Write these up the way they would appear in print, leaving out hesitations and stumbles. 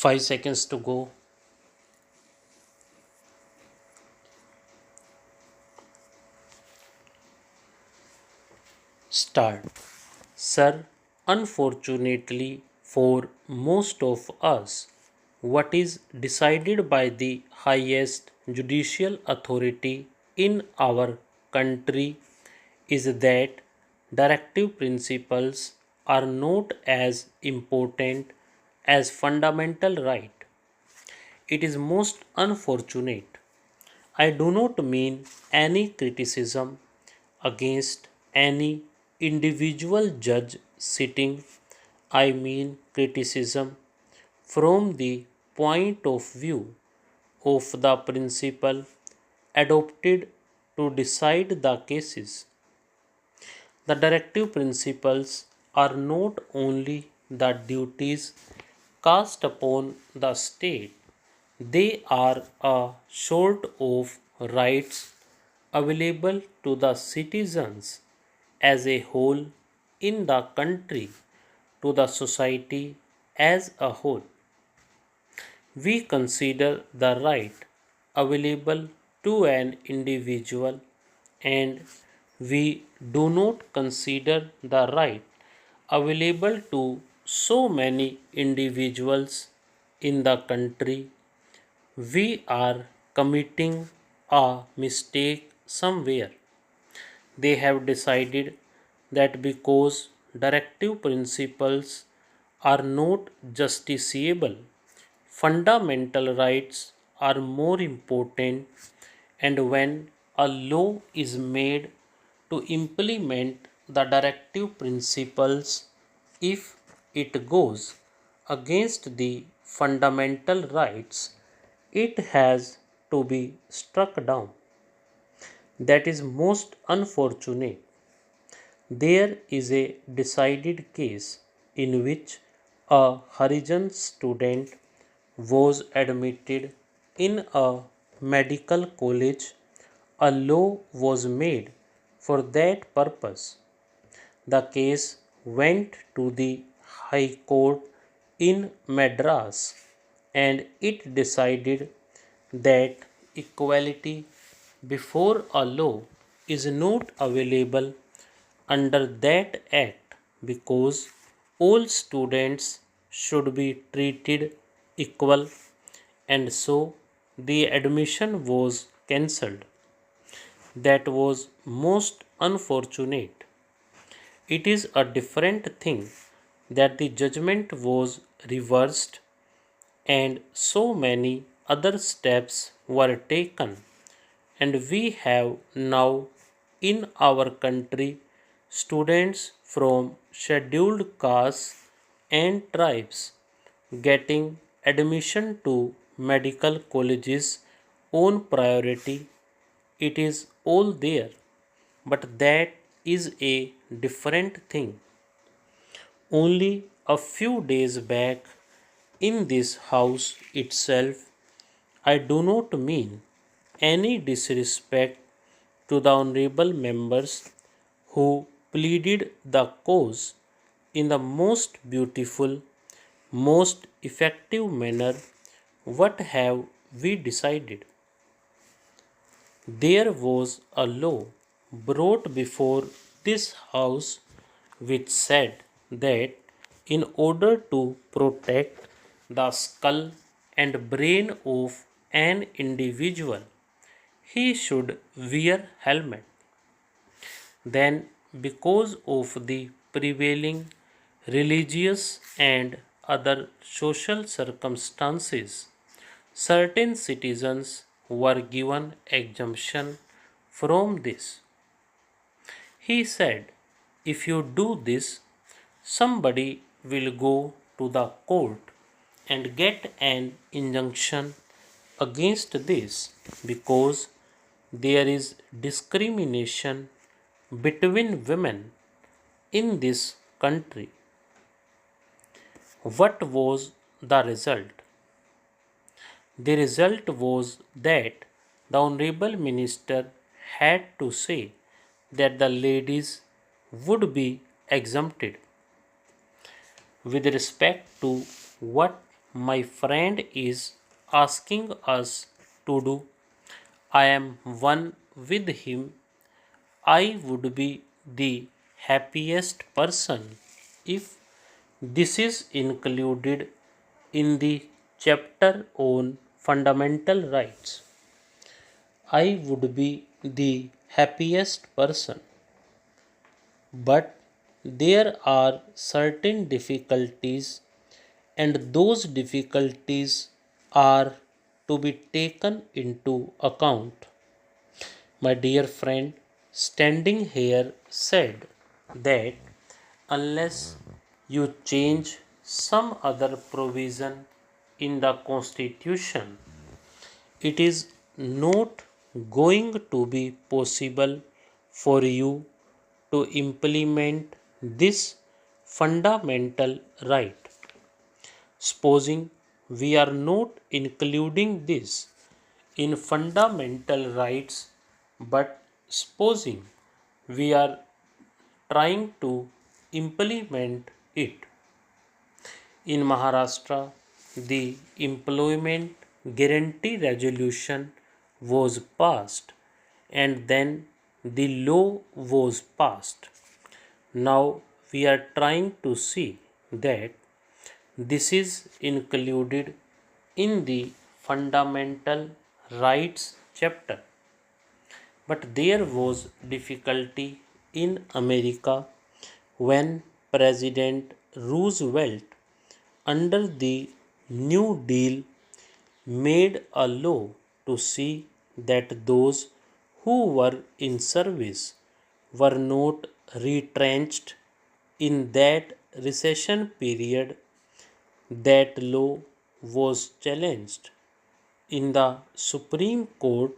5 seconds to go. Start. Sir, unfortunately for most of us, what is decided by the highest judicial authority in our country is that directive principles are not as important as fundamental right. It is most unfortunate. I do not mean any criticism against any individual judge sitting. I mean criticism from the point of view of the principle adopted to decide the cases. The directive principles are not only the duties cast upon the state, they are a sort of rights available to the citizens as a whole in the country, to the society as a whole. We consider the right available to an individual and we do not consider the right available to so many individuals in the country. We are committing a mistake somewhere. They have decided that because directive principles are not justiciable, fundamental rights are more important, and when a law is made to implement the directive principles, if it goes against the fundamental rights, it has to be struck down. That is most unfortunate. There is a decided case in which a Harijan student was admitted in a medical college. A law was made for that purpose. The case went to the High Court in Madras and it decided that equality before a law is not available under that act because all students should be treated equal, and so the admission was cancelled. That was most unfortunate. It is a different thing that the judgment was reversed and so many other steps were taken, and we have now in our country students from scheduled castes and tribes getting admission to medical colleges on priority. It is all there, but that is a different thing. Only a few days back in this house itself, I do not mean any disrespect to the honorable members who pleaded the cause in the most beautiful, most effective manner. What have we decided? There was a law brought before this house which said that in order to protect the skull and brain of an individual, he should wear helmet. Then, because of the prevailing religious and other social circumstances, certain citizens were given exemption from this. He said, if you do this, somebody will go to the court and get an injunction against this because there is discrimination between women in this country. What was the result? The result was that the Honorable Minister had to say that the ladies would be exempted. With respect to what my friend is asking us to do, I am one with him. I would be the happiest person if this is included in the chapter on fundamental rights. I would be the happiest person. But there are certain difficulties, and those difficulties are to be taken into account. My dear friend, standing here, said that unless you change some other provision in the Constitution, it is not going to be possible for you to implement this fundamental right. Supposing we are not including this in fundamental rights, but supposing we are trying to implement it. In Maharashtra, the Employment Guarantee Resolution was passed and then the law was passed. Now we are trying to see that this is included in the Fundamental Rights chapter. But there was difficulty in America when President Roosevelt, under the New Deal, made a law to see that those who were in service were not retrenched in that recession period. That law was challenged in the Supreme Court,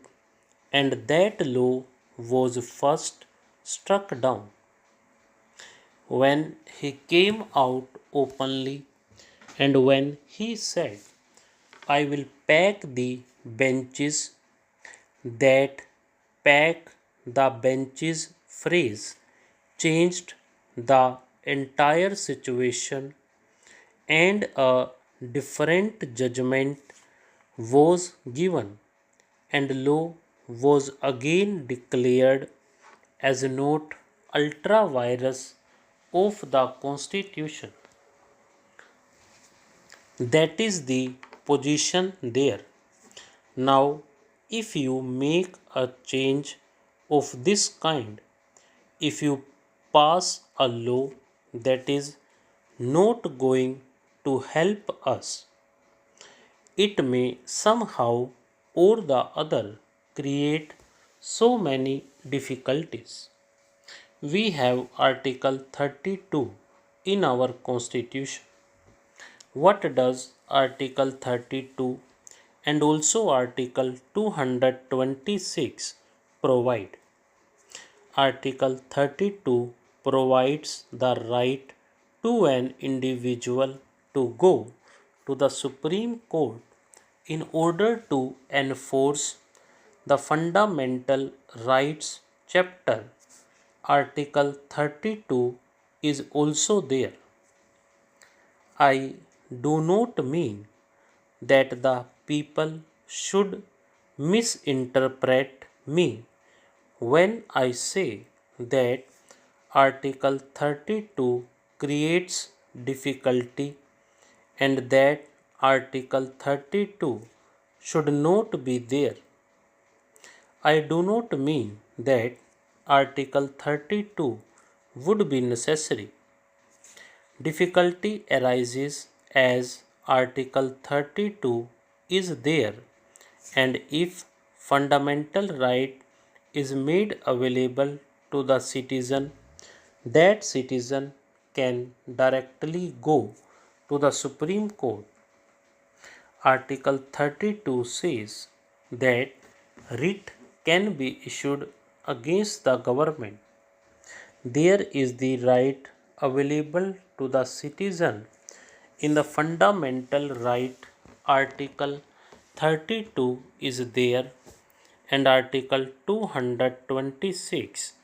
and that law was first struck down when he came out openly and when he said, I will pack the benches. That pack the benches phrase changed the entire situation, and a different judgment was given, and law was again declared as not ultra virus of the Constitution. That is the position there. Now, if you make a change of this kind, if you pass a law that is not going to help us, it may somehow or the other create so many difficulties. We have Article 32 in our Constitution. What does Article 32 and also Article 226 provide? Article 32 provides the right to an individual to go to the Supreme Court in order to enforce the Fundamental Rights chapter. Article 32 is also there. I do not mean that the people should misinterpret me when I say that Article 32 creates difficulty and that Article 32 should not be there. I do not mean that Article 32 would be necessary. Difficulty arises as Article 32 is there, and if fundamental right is made available to the citizen, that citizen can directly go to the Supreme Court. Article 32 says that writ can be issued against the government. There is the right available to the citizen in the fundamental right. Article 32 is there, and Article 226,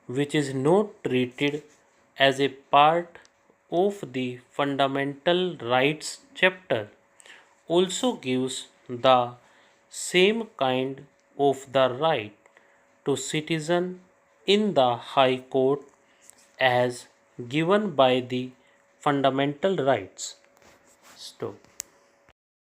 which is not treated as a part of the fundamental rights chapter, also gives the same kind of the right to citizen in the High Court as given by the fundamental rights. Stop.